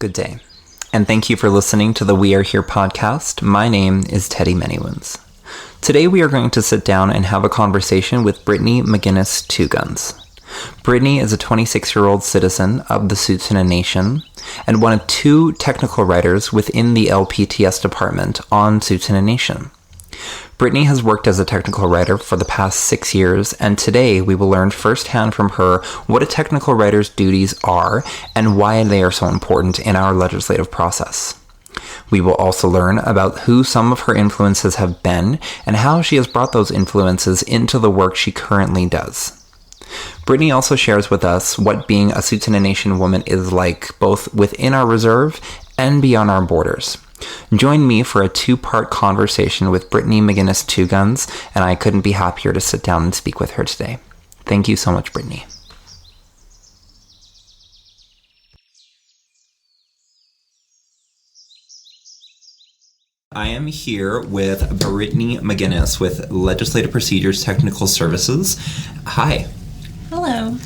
Good day, and thank you for listening to the We Are Here podcast. My name is Teddy Meguinis. Today we are going to sit down and have a conversation with Britney Meguinis TwoGuns. Britney is a 26-year-old citizen of the Tsuut'ina Nation and one of two technical writers within the LPTS Department on Tsuut'ina Nation. Britney has worked as a technical writer for the past 6 years, and today we will learn firsthand from her what a technical writer's duties are and why they are so important in our legislative process. We will also learn about who some of her influences have been and how she has brought those influences into the work she currently does. Britney also shares with us what being a Tsuut'ina Nation woman is like, both within our reserve and beyond our borders. Join me for a 2-part conversation with Britney Meguinis TwoGuns, and I couldn't be happier to sit down and speak with her today. Thank you so much, Britney. I am here with Britney Meguinis with Legislative Procedures Technical Services. Hi. Hello.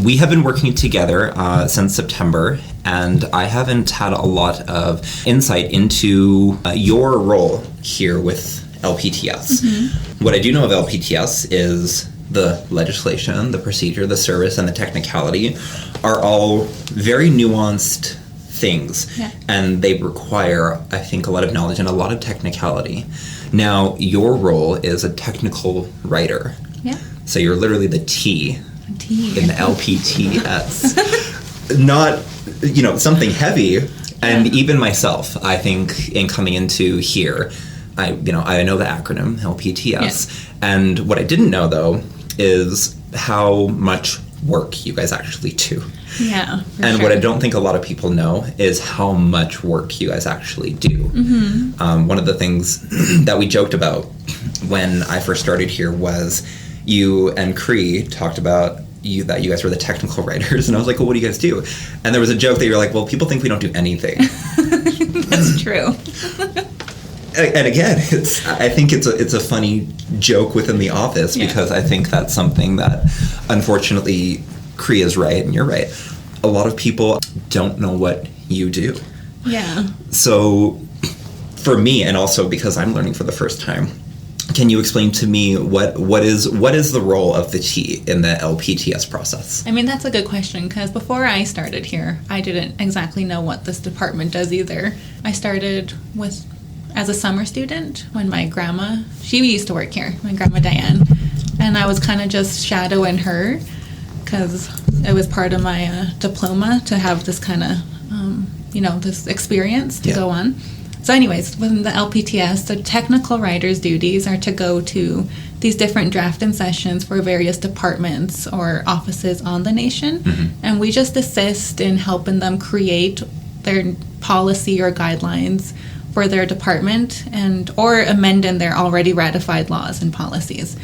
We have been working together since September, and I haven't had a lot of insight into your role here with LPTS. Mm-hmm. What I do know of LPTS is the legislation, the procedure, the service, and the technicality are all very nuanced things, and they require, I think, a lot of knowledge and a lot of technicality. Now, your role is a technical writer. Yeah. So you're literally the T in the LPTS. Not, something heavy. And even myself, I think, in coming into here, I know the acronym LPTS. Yeah. And what I didn't know, though, is how much work you guys actually do. Yeah. And what I don't think a lot of people know is how much work you guys actually do. Mm-hmm. One of the things that we joked about when I first started here was you and Cree talked about that you guys were the technical writers, and I was like, well, what do you guys do? And there was a joke that you were like, well, people think we don't do anything. That's true. And again, I think it's a funny joke within the office, because I think that's something that, unfortunately, Cree is right and you're right. A lot of people don't know what you do. Yeah. So for me, and also because I'm learning for the first time, can you explain to me what is the role of the T in the LPTS process? I mean, that's a good question, because before I started here, I didn't exactly know what this department does either. I started as a summer student when my grandma, she used to work here, my grandma Diane, and I was kind of just shadowing her because it was part of my diploma to have this kind of, this experience to go on. So anyways, within the LPTS, the technical writer's duties are to go to these different drafting sessions for various departments or offices on the nation. Mm-hmm. And we just assist in helping them create their policy or guidelines for their department or amending their already ratified laws and policies.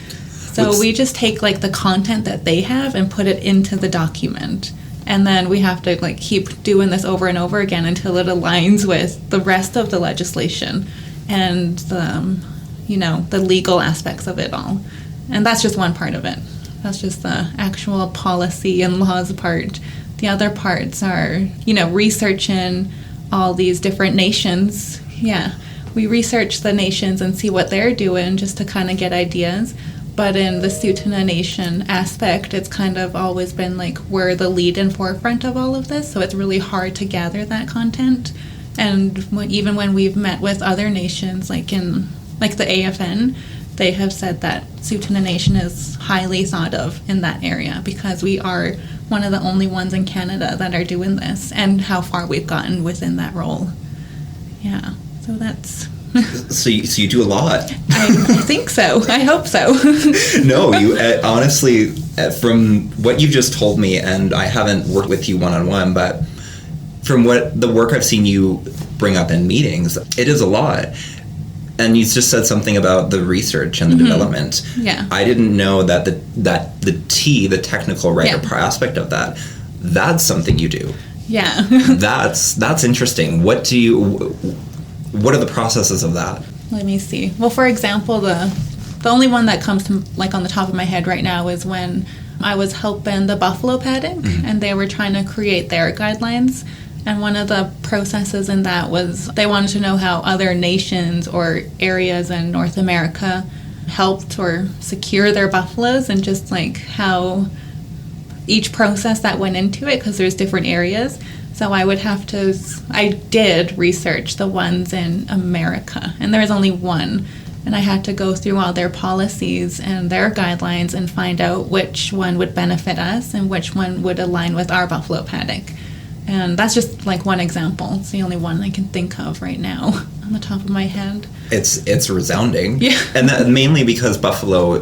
So we just take the content that they have and put it into the document. And then we have to keep doing this over and over again until it aligns with the rest of the legislation and the legal aspects of it all. And that's just one part of it. That's just the actual policy and laws part. The other parts are, researching all these different nations. Yeah, we research the nations and see what they're doing just to kind of get ideas. But in the Tsuut'ina Nation aspect, it's kind of always been we're the lead and forefront of all of this, so it's really hard to gather that content. And even when we've met with other nations, in the AFN, they have said that Tsuut'ina Nation is highly thought of in that area because we are one of the only ones in Canada that are doing this, and how far we've gotten within that role. Yeah, so that's... So you do a lot. I think so. I hope so. No, you honestly, from what you've just told me, and I haven't worked with you one-on-one, but from what the work I've seen you bring up in meetings, it is a lot. And you just said something about the research and the development. Yeah. I didn't know that the T, the technical writer aspect of that's something you do. Yeah. That's interesting. What are the processes of that? Let me see. Well, for example, the only one that comes to on the top of my head right now is when I was helping the buffalo paddock, and they were trying to create their guidelines. And one of the processes in that was they wanted to know how other nations or areas in North America helped or secure their buffaloes, and just like how each process that went into it, because there's different areas. So I did research the ones in America, and there was only one. And I had to go through all their policies and their guidelines and find out which one would benefit us and which one would align with our buffalo paddock. And that's just like one example. It's the only one I can think of right now on the top of my head. It's resounding. Yeah. And that mainly because buffalo,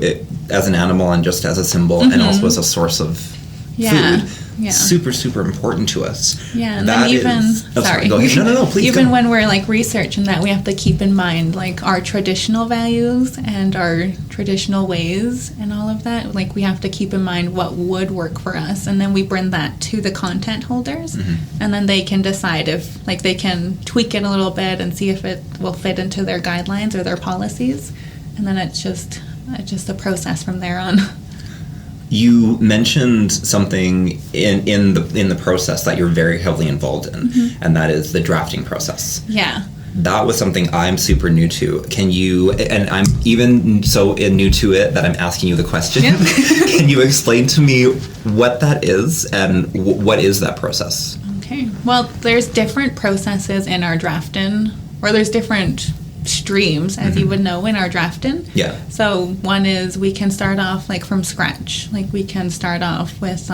as an animal and just as a symbol, and also as a source of food, super, super important to us. Yeah, and that then even... sorry, go ahead. No, please even go. when we're like researching that, we have to keep in mind like our traditional values and our traditional ways and all of that. Like we have to keep in mind what would work for us, and then we bring that to the content holders, and then they can decide if like they can tweak it a little bit and see if it will fit into their guidelines or their policies, and then it's just a process from there on. You mentioned something in the process that you're very heavily involved in, and that is the drafting process. Yeah. That was something I'm super new to. Can you, and I'm even so new to it that I'm asking you the question, can you explain to me what that is and what is that process? Okay. Well, there's different processes in our drafting, or there's different streams, as you would know, in our drafting. Yeah. So one is we can start off like from scratch. Like we can start off with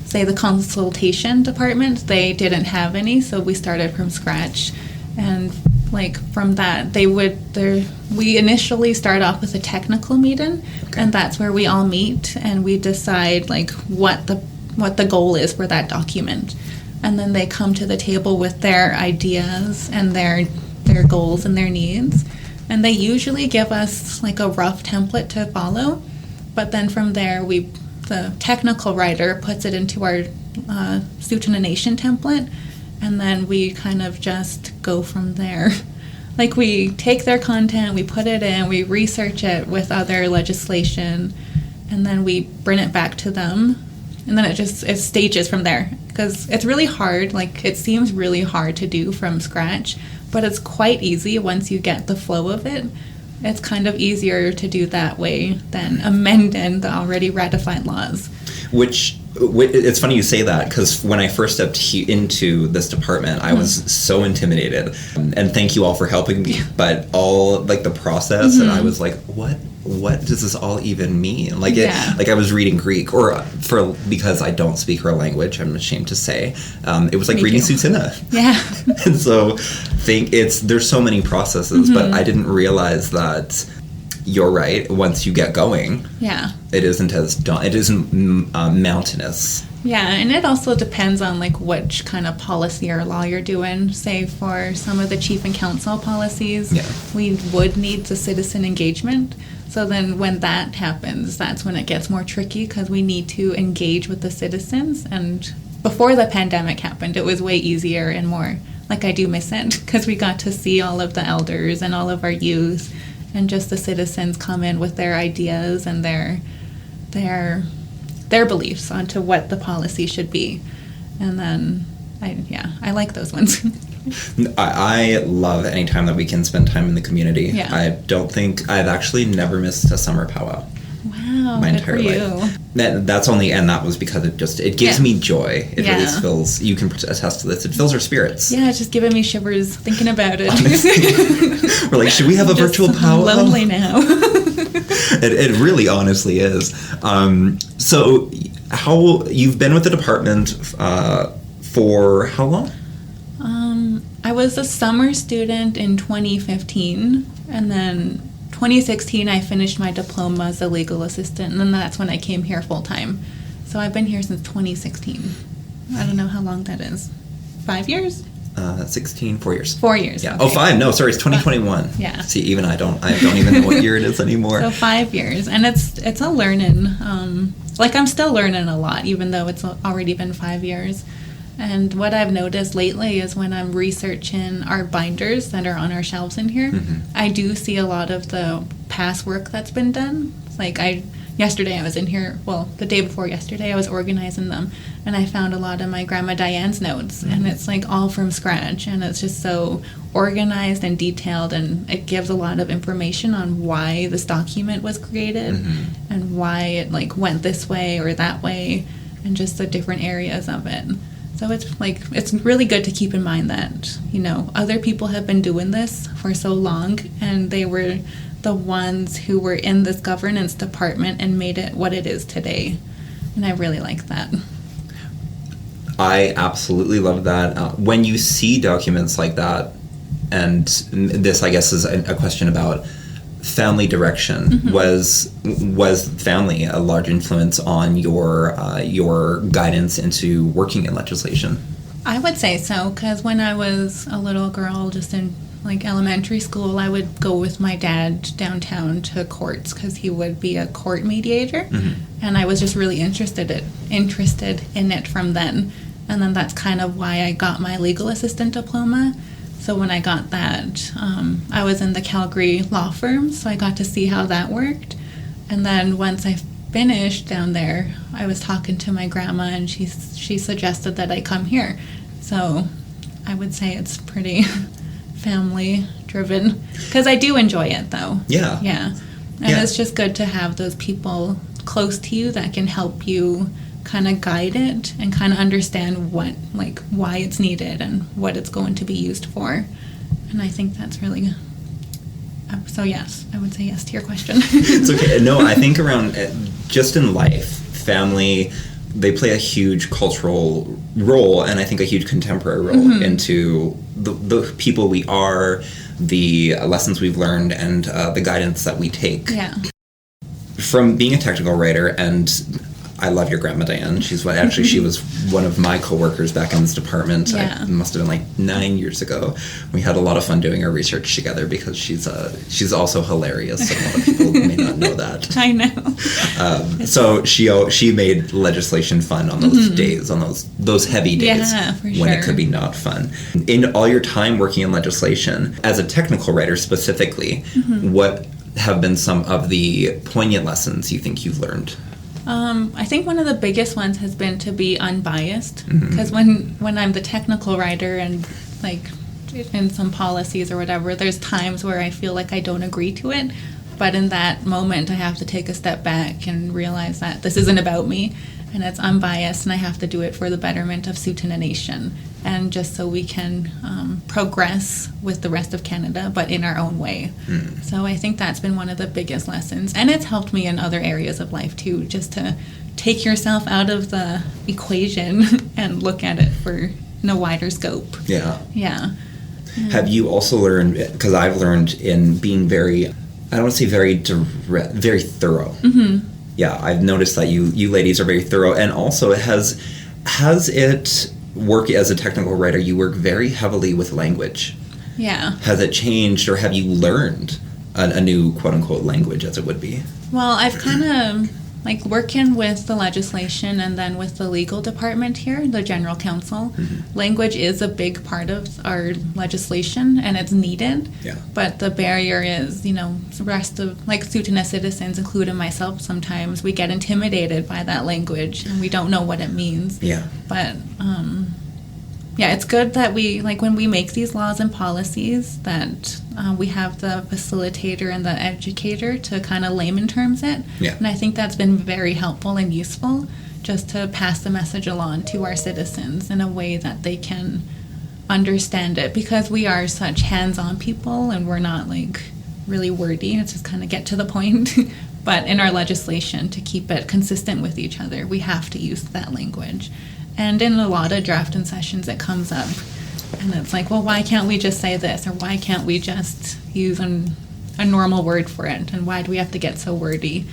say the consultation department. They didn't have any, so we started from scratch. And like from that, we initially start off with a technical meeting, and that's where we all meet and we decide like what the goal is for that document. And then they come to the table with their ideas and their goals and their needs, and they usually give us like a rough template to follow, but then from there the technical writer puts it into our Tsuut'ina Nation template, and then we kind of just go from there. Like we take their content, we put it in, we research it with other legislation, and then we bring it back to them, and then it stages from there, because it's really hard. Like it seems really hard to do from scratch, but it's quite easy once you get the flow of it. It's kind of easier to do that way than amending the already ratified laws. Which it's funny you say that, because when I first stepped into this department, I was so intimidated. And thank you all for helping me. But all like the process, and I was like, what does this all even mean? Like I was reading Greek, because I don't speak her language, I'm ashamed to say. It was like reading Tsuut'ina. Yeah. And so there's so many processes, but I didn't realize that you're right. Once you get going, it isn't mountainous. Yeah, and it also depends on like which kind of policy or law you're doing. Say for some of the chief and council policies, we would need the citizen engagement. So then when that happens, that's when it gets more tricky, because we need to engage with the citizens. And before the pandemic happened, it was way easier and more, like I do miss it, because we got to see all of the elders and all of our youth and just the citizens come in with their ideas and their beliefs onto what the policy should be. And then I like those ones. I love any time that we can spend time in the community. Yeah. I don't think I've actually never missed a summer powwow. Wow, my good entire for life. you. That's only, and that was because it gives me joy. It really fills, you can attest to this, it fills our spirits. Yeah, it's just giving me shivers thinking about it. We're like, should we have a virtual powwow? I'm lonely now. It really honestly is. So how you've been with the department for how long? I was a summer student in 2015, and then 2016 I finished my diploma as a legal assistant, and then that's when I came here full time. So I've been here since 2016. I don't know how long that is. 5 years? 16, 4 years. 4 years. Yeah. Okay. Oh, 5. No, sorry, it's 2021. Yeah. See, even I don't even know what year it is anymore. So 5 years, and it's a learning. Like I'm still learning a lot, even though it's already been 5 years. And what I've noticed lately is when I'm researching our binders that are on our shelves in here, I do see a lot of the past work that's been done. Like I yesterday I was in here, well, the day before yesterday I was organizing them, and I found a lot of my Grandma Diane's notes, and it's like all from scratch, and it's just so organized and detailed, and it gives a lot of information on why this document was created and why it like went this way or that way, and just the different areas of it. So it's really good to keep in mind that, you know, other people have been doing this for so long, and they were the ones who were in this governance department and made it what it is today. And I really like that. I absolutely love that. When you see documents like that, and this, I guess, is a question about family direction. Was family a large influence on your guidance into working in legislation? I would say so, because when I was a little girl, just in like elementary school, I would go with my dad downtown to courts because he would be a court mediator, and I was just really interested in it from then. And then that's kind of why I got my legal assistant diploma. So when I got that, I was in the Calgary law firm, so I got to see how that worked. And then once I finished down there, I was talking to my grandma, and she suggested that I come here. So I would say it's pretty family driven, because I do enjoy it though. Yeah. And it's just good to have those people close to you that can help you kind of guide it and kind of understand why it's needed and what it's going to be used for. And I think that's really good. So yes, I would say yes to your question. It's okay. No, I think around just in life, family, they play a huge cultural role, and I think a huge contemporary role into the people we are, the lessons we've learned, and the guidance that we take. Yeah. From being a technical writer, and I love your Grandma Diane. She was one of my coworkers back in this department. Yeah. It must have been like 9 years ago. We had a lot of fun doing our research together because she's also hilarious. So a lot of people may not know that. I know. So she made legislation fun on those days, on those heavy days when it could be not fun. In all your time working in legislation, as a technical writer specifically, what have been some of the poignant lessons you think you've learned? I think one of the biggest ones has been to be unbiased, because when I'm the technical writer and like in some policies or whatever, there's times where I feel like I don't agree to it, but in that moment I have to take a step back and realize that this isn't about me, and it's unbiased, and I have to do it for the betterment of Tsuut'ina Nation, and just so we can progress with the rest of Canada, but in our own way. So I think that's been one of the biggest lessons, and it's helped me in other areas of life too, just to take yourself out of the equation and look at it in a wider scope. Yeah. Have you also learned, because I've learned in being very, I don't want to say very direct, very thorough. Yeah, I've noticed that you ladies are very thorough, and also has it work as a technical writer, you work very heavily with language. Yeah. Has it changed, or have you learned a new quote-unquote language, as it would be? Well, I've kind of, like, working with the legislation and then with the legal department here, the general counsel, language is a big part of our legislation, and it's needed. Yeah. But the barrier is, the rest of, like, Tsuut'ina citizens, including myself sometimes, we get intimidated by that language, and we don't know what it means. Yeah. But, yeah, it's good that we, like, when we make these laws and policies, that we have the facilitator and the educator to kind of layman terms it. Yeah. And I think that's been very helpful and useful, just to pass the message along to our citizens in a way that they can understand it, because we are such hands-on people and we're not, like, really wordy. It's just kind of get to the point. But in our legislation, to keep it consistent with each other, we have to use that language. And in a lot of drafting sessions, it comes up. And it's like, well, why can't we just say this? Or why can't we just use a normal word for it? And why do we have to get so wordy?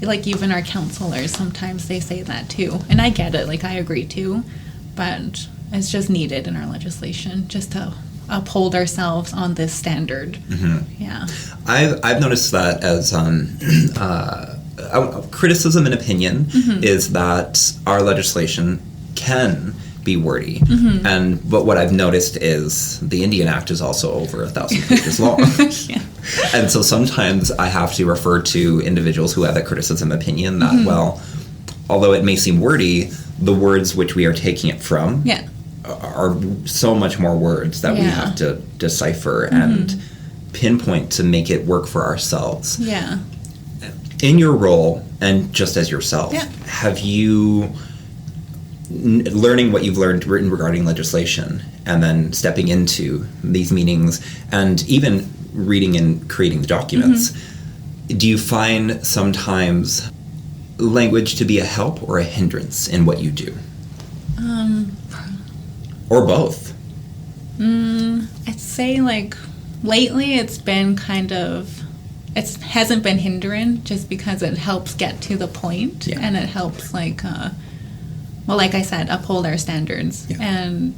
Like, even our counselors, sometimes they say that too. And I get it, like, I agree too. But it's just needed in our legislation, just to uphold ourselves on this standard. Yeah. I've noticed that as criticism and opinion is that our legislation can be wordy. But what I've noticed is the Indian Act is also over 1,000 pages long. Yeah. And so sometimes I have to refer to individuals who have that criticism opinion that, well, although it may seem wordy, the words which we are taking it from are so much more words that we have to decipher and pinpoint to make it work for ourselves. Yeah. In your role, and just as yourself, have you, learning what you've learned written regarding legislation, and then stepping into these meetings, and even reading and creating the documents, do you find sometimes language to be a help or a hindrance in what you do? Or both? I'd say, like, lately it's been kind of, it hasn't been hindering just because it helps get to the point, and it helps, like, well, like I said, uphold our standards. And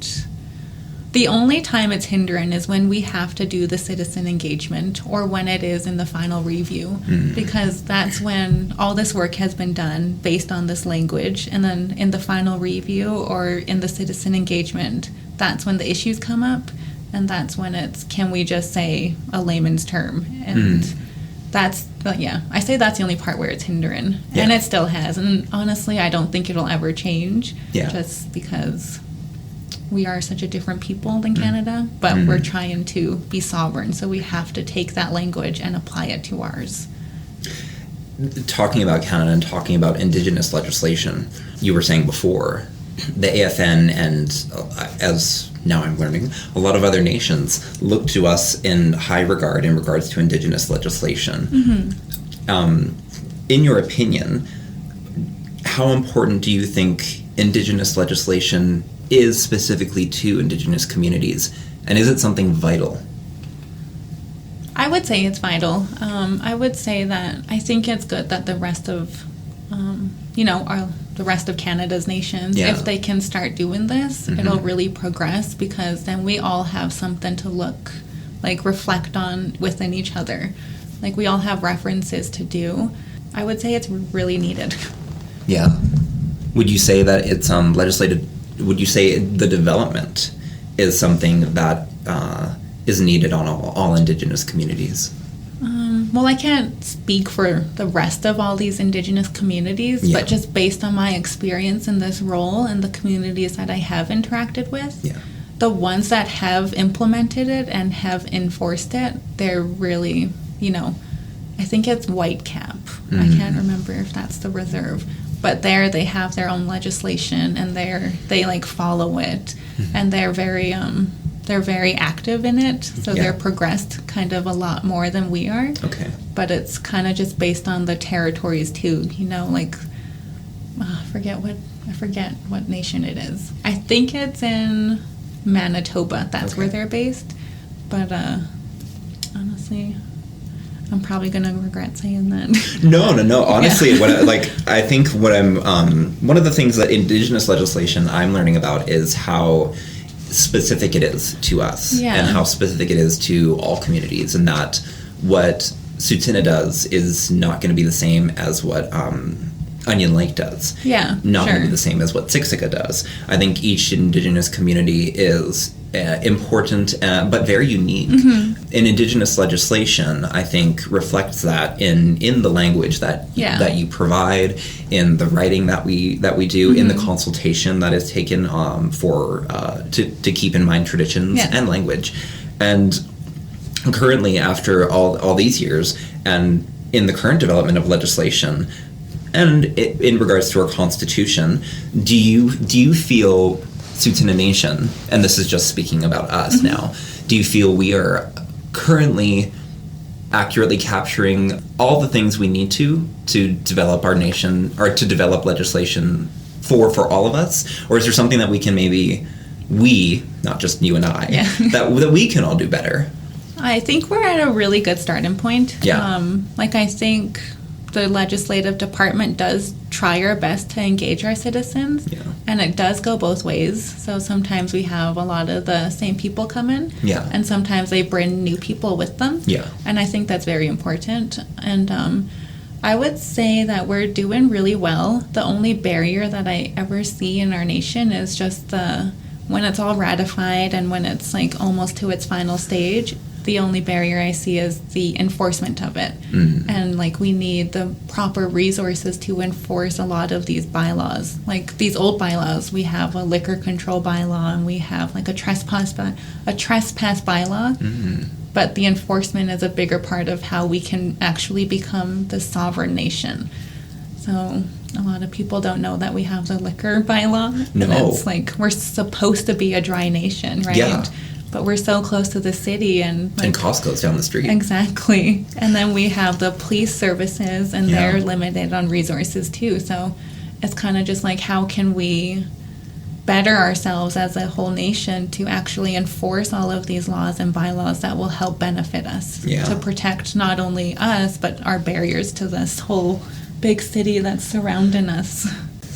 the only time it's hindering is when we have to do the citizen engagement or when it is in the final review, because that's when all this work has been done based on this language, and then in the final review or in the citizen engagement, that's when the issues come up, and that's when it's, can we just say a layman's term? And that's, I say that's the only part where it's hindering, and it still has, and honestly I don't think it'll ever change, just because we are such a different people than Canada, but we're trying to be sovereign, so we have to take that language and apply it to ours. Talking about Canada and talking about Indigenous legislation, you were saying before, the AFN and, as now I'm learning, a lot of other nations look to us in high regard in regards to Indigenous legislation. In your opinion, how important do you think Indigenous legislation is specifically to Indigenous communities, and is it something vital? I would say it's vital. I would say that I think it's good that the rest of, the rest of Canada's nations, if they can start doing this, it'll really progress, because then we all have something to reflect on within each other. Like, we all have references to do. I would say it's really needed. Yeah. Would you say that it's legislated? Would you say the development is something that is needed on all Indigenous communities? Well, I can't speak for the rest of all these Indigenous communities, but just based on my experience in this role and the communities that I have interacted with, the ones that have implemented it and have enforced it, they're really, I think it's Whitecap. I can't remember if that's the reserve. But there they have their own legislation, and they follow it, and they're very active in it, so they're progressed kind of a lot more than we are. Okay. But it's kind of just based on the territories too, I forget what nation it is. I think it's in Manitoba. That's where they're based. But honestly, I'm probably gonna regret saying that. No. Honestly, I think what I'm one of the things that Indigenous legislation I'm learning about is how specific it is to us, and how specific it is to all communities, and that what Tsuut'ina does is not going to be the same as what Onion Lake does. Not going to be the same as what Siksika does. I think each Indigenous community is important, but very unique. And Indigenous legislation, I think, reflects that in the language that you provide, in the writing that we do, in the consultation that is taken to keep in mind traditions and language. And currently, after all these years, and in the current development of legislation, and in regards to our Constitution, do you feel Tsuut'ina Nation, and this is just speaking about us now, do you feel we are currently accurately capturing all the things we need to develop our nation, or to develop legislation for all of us? Or is there something that we can not just you and I, that we can all do better? I think we're at a really good starting point. I think the legislative department does try our best to engage our citizens, and it does go both ways. So sometimes we have a lot of the same people come in, and sometimes they bring new people with them, and I think that's very important. And I would say that we're doing really well. The only barrier that I ever see in our nation is just when it's all ratified and when it's like almost to its final stage, the only barrier I see is the enforcement of it. And like we need the proper resources to enforce a lot of these bylaws. Like these old bylaws, we have a liquor control bylaw and we have like a trespass bylaw. But the enforcement is a bigger part of how we can actually become the sovereign nation. So a lot of people don't know that we have the liquor bylaw. No. And it's like we're supposed to be a dry nation, right? Yeah. But we're so close to the city and Costco's down the street. Exactly. And then we have the police services and they're limited on resources too. So it's kind of just like how can we better ourselves as a whole nation to actually enforce all of these laws and bylaws that will help benefit us to protect not only us but our barriers to this whole big city that's surrounding us.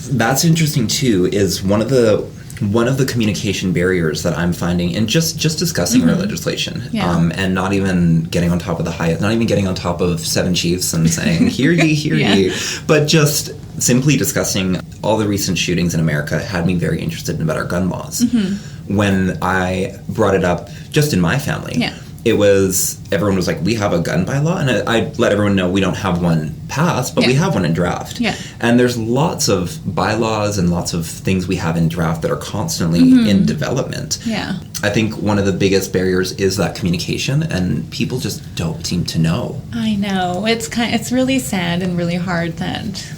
That's interesting too, is one of the communication barriers that I'm finding in just discussing our legislation, and not even getting on top of not even getting on top of seven chiefs and saying, hear ye, hear ye, but just simply discussing all the recent shootings in America had me very interested about our gun laws. When I brought it up just in my family, everyone was like, we have a gun bylaw, and I let everyone know we don't have one passed, but we have one in draft. And there's lots of bylaws and lots of things we have in draft that are constantly in development. I think one of the biggest barriers is that communication, and people just don't seem to know. I know. It's really sad and really hard that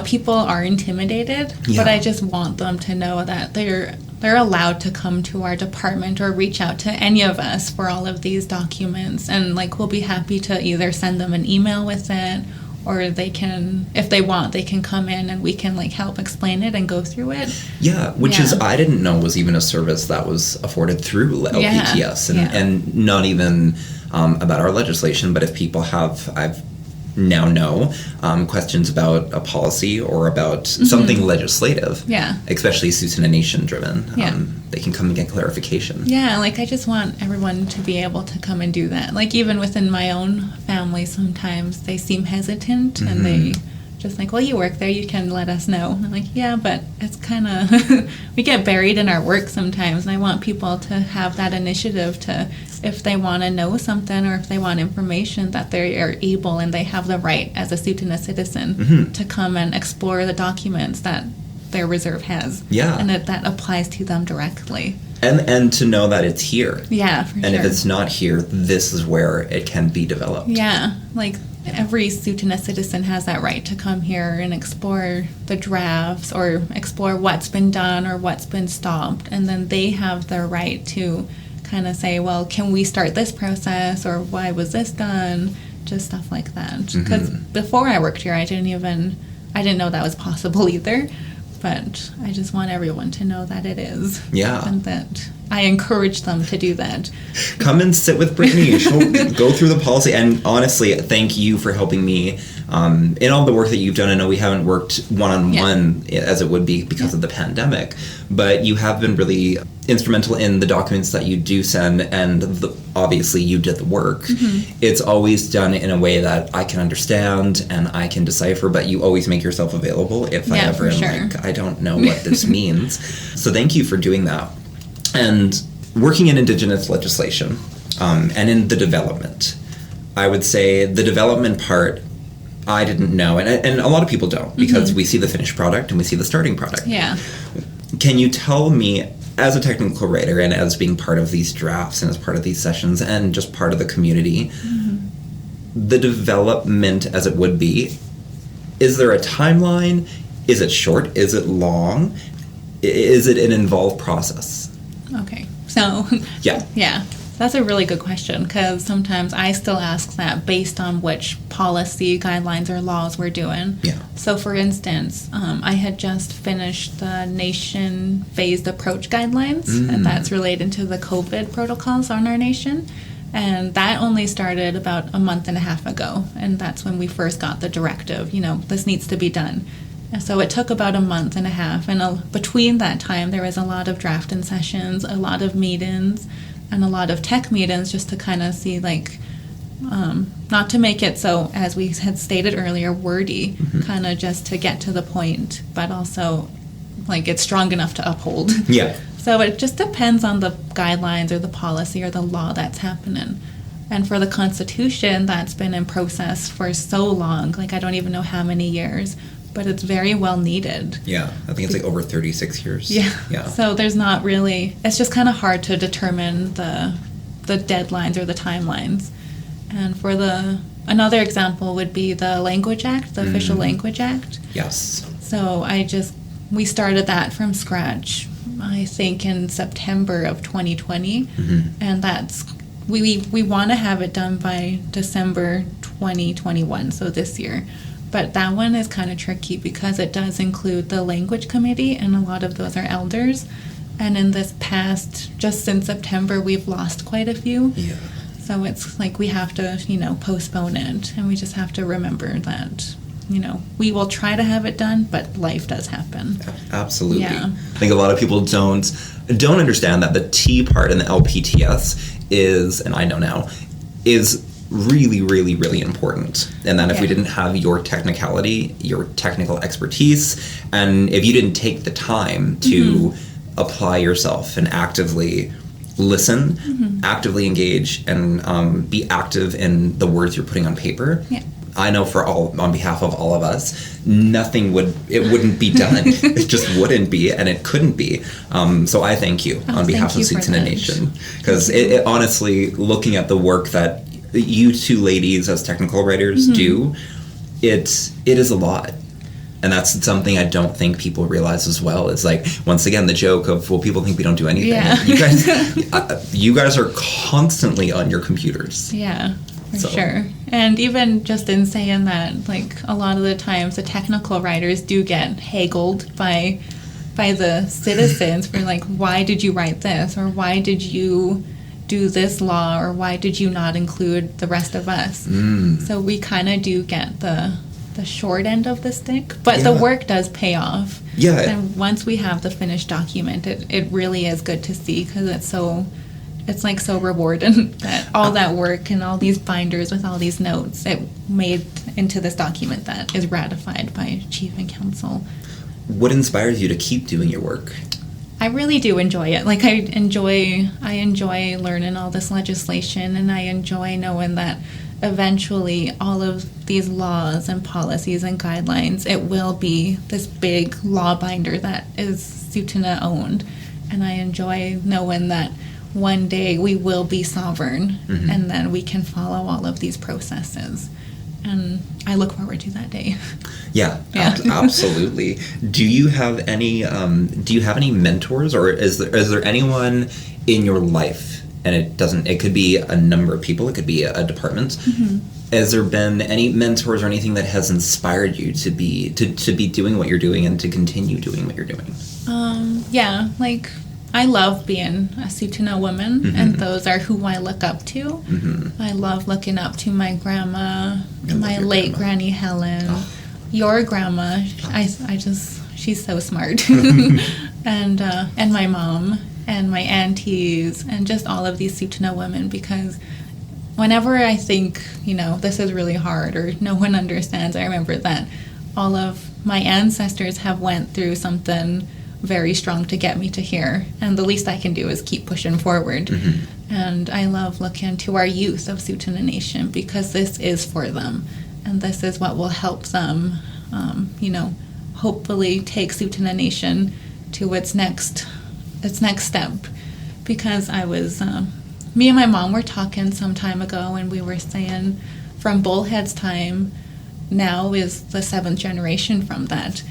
people are intimidated, but I just want them to know that they're allowed to come to our department or reach out to any of us for all of these documents, and like we'll be happy to either send them an email with it, or they can, if they want, they can come in and we can like help explain it and go through it. Which is, I didn't know was even a service that was afforded through LPTS, and not even about our legislation, but if people I've now know questions about a policy or about something legislative, especially Tsuut'ina Nation driven, they can come and get clarification. Like I just want everyone to be able to come and do that. Like even within my own family, sometimes they seem hesitant and they just like, well, you work there, you can let us know. I'm like, yeah, but it's kind of, we get buried in our work sometimes, and I want people to have that initiative to, if they want to know something or if they want information, that they are able and they have the right as a Tsuut'ina citizen to come and explore the documents that their reserve has. And that applies to them directly. And to know that it's here. For and if it's not here, this is where it can be developed. Like every Tsuut'ina citizen has that right to come here and explore the drafts or explore what's been done or what's been stopped. And then they have the right to kind of say, well, can we start this process, or why was this done? Just stuff like that. Because before I worked here, I didn't know that was possible either. But I just want everyone to know that it is. And that I encourage them to do that. Come and sit with Britney. She'll go through the policy. And honestly, thank you for helping me in all the work that you've done. I know we haven't worked one-on-one as it would be because of the pandemic, but you have been really instrumental in the documents that you do send, and obviously you did the work. It's always done in a way that I can understand and I can decipher, but you always make yourself available if I ever am like, I don't know what this means. So thank you for doing that. And working in Indigenous legislation and in the development, I would say the development part I didn't know, and a lot of people don't, because we see the finished product and we see the starting product. Can you tell me, as a technical writer and as being part of these drafts and as part of these sessions and just part of the community, the development as it would be, is there a timeline? Is it short? Is it long? Is it an involved process? Okay, so that's a really good question, because sometimes I still ask that based on which policy, guidelines, or laws we're doing. So for instance, I had just finished the nation phased approach guidelines, and that's related to the COVID protocols on our nation. And that only started about a month and a half ago, and that's when we first got the directive, this needs to be done. And so it took about a month and a half, and between that time there was a lot of drafting sessions, a lot of meetings, and a lot of tech meetings just to kind of see, like, Not to make it so, as we had stated earlier, wordy, kind of just to get to the point, but also like it's strong enough to uphold. Yeah. So it just depends on the guidelines or the policy or the law that's happening. And for the Constitution, that's been in process for so long, like I don't even know how many years, but it's very well needed. Yeah, I think it's like over 36 years. Yeah. So there's not really, it's just kind of hard to determine the deadlines or the timelines. And for another example would be the Language Act, the Official Language Act. Yes. So we started that from scratch, I think in September of 2020. And that's, we want to have it done by December 2021, so this year. But that one is kind of tricky because it does include the language committee, and a lot of those are elders. And in this past, just since September, we've lost quite a few. Yeah. So it's like we have to, postpone it. And we just have to remember that, we will try to have it done, but life does happen. Absolutely. Yeah. I think a lot of people don't understand that the T part in the LPTS is, and I know now, is really, really, really important. And then if we didn't have your technicality, your technical expertise, and if you didn't take the time to apply yourself and actively listen, actively engage, and be active in the words you're putting on paper, I know on behalf of all of us, wouldn't be done. It just wouldn't be, and it couldn't be. So I thank you on behalf of Tsuut'ina Nation. Because it honestly, looking at the work that you two ladies as technical writers do, it is a lot. And that's something I don't think people realize as well. Is like, once again, the joke of, well, people think we don't do anything. Yeah. You guys are constantly on your computers. Yeah, for sure. And even just in saying that, like, a lot of the times the technical writers do get haggled by the citizens for, like, why did you write this? Or why did you do this law? Or why did you not include the rest of us? So we kind of do get the short end of the stick, but the work does pay off. Yeah. And once we have the finished document, it really is good to see, because it's like so rewarding that all that work and all these binders with all these notes, it made into this document that is ratified by Chief and Council. What inspires you to keep doing your work? I really do enjoy it. Like, I enjoy learning all this legislation, and I enjoy knowing that eventually all of these laws and policies and guidelines, it will be this big law binder that is Tsuut'ina owned. And I enjoy knowing that one day we will be sovereign, and then we can follow all of these processes. And I look forward to that day. Yeah. Absolutely. Do you have any mentors, or is there anyone in your life? And it could be a number of people, it could be a department. Has there been any mentors or anything that has inspired you to be doing what you're doing and to continue doing what you're doing? Yeah, like, I love being a Tsuut'ina woman, and those are who I look up to. I love looking up to my grandma, my late Granny Helen, your grandma. She's so smart. And my mom, and my aunties, and just all of these Tsuut'ina women, because whenever I think, this is really hard or no one understands, I remember that all of my ancestors have went through something very strong to get me to here, and the least I can do is keep pushing forward. And I love looking to our youth of Tsuut'ina Nation, because this is for them, and this is what will help them, hopefully take Tsuut'ina Nation to its next step. Because me and my mom were talking some time ago, and we were saying from Bullhead's time now is the 7th generation from that.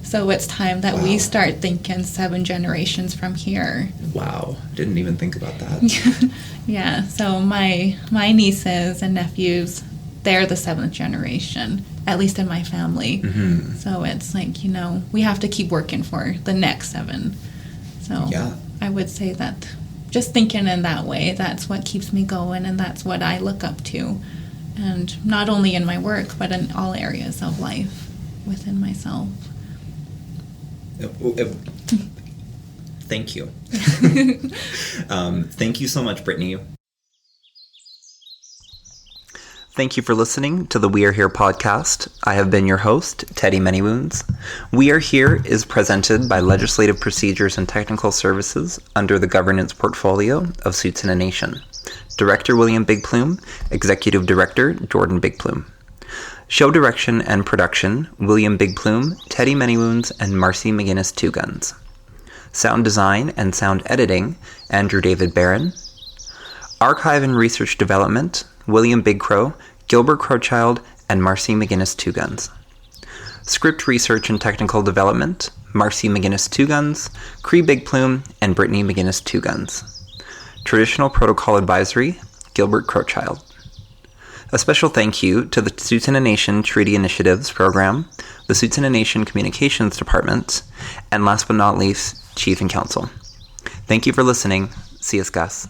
So it's time that we start thinking 7 generations from here. Wow, didn't even think about that. Yeah, so my nieces and nephews, they're the 7th generation, at least in my family. So it's like, we have to keep working for the next 7. So I would say that just thinking in that way, that's what keeps me going, and that's what I look up to. And not only in my work, but in all areas of life within myself. Thank you. Thank you so much, Britney. Thank you for listening to the We Are Here podcast. I have been your host, Teddy Meguinis. We Are Here is presented by Legislative Procedures and Technical Services under the governance portfolio of Tsuut'ina Nation. Director William Bigplume, Executive Director Jordan Bigplume. Show direction and production, William Bigplume, Teddy Meguinis, and Britney Meguinis TwoGuns. Sound design and sound editing, Andrew David Barron. Archive and research development, William Bigcrow, Gilbert Crowchild, and Britney Meguinis TwoGuns. Script research and technical development, Britney Meguinis TwoGuns, Cree Bigplume, and Britney Meguinis TwoGuns. Traditional protocol advisory, Gilbert Crowchild. A special thank you to the Tsuut'ina Nation Treaty Initiatives Program, the Tsuut'ina Nation Communications Department, and last but not least, Chief and Counsel. Thank you for listening. See you, Gus.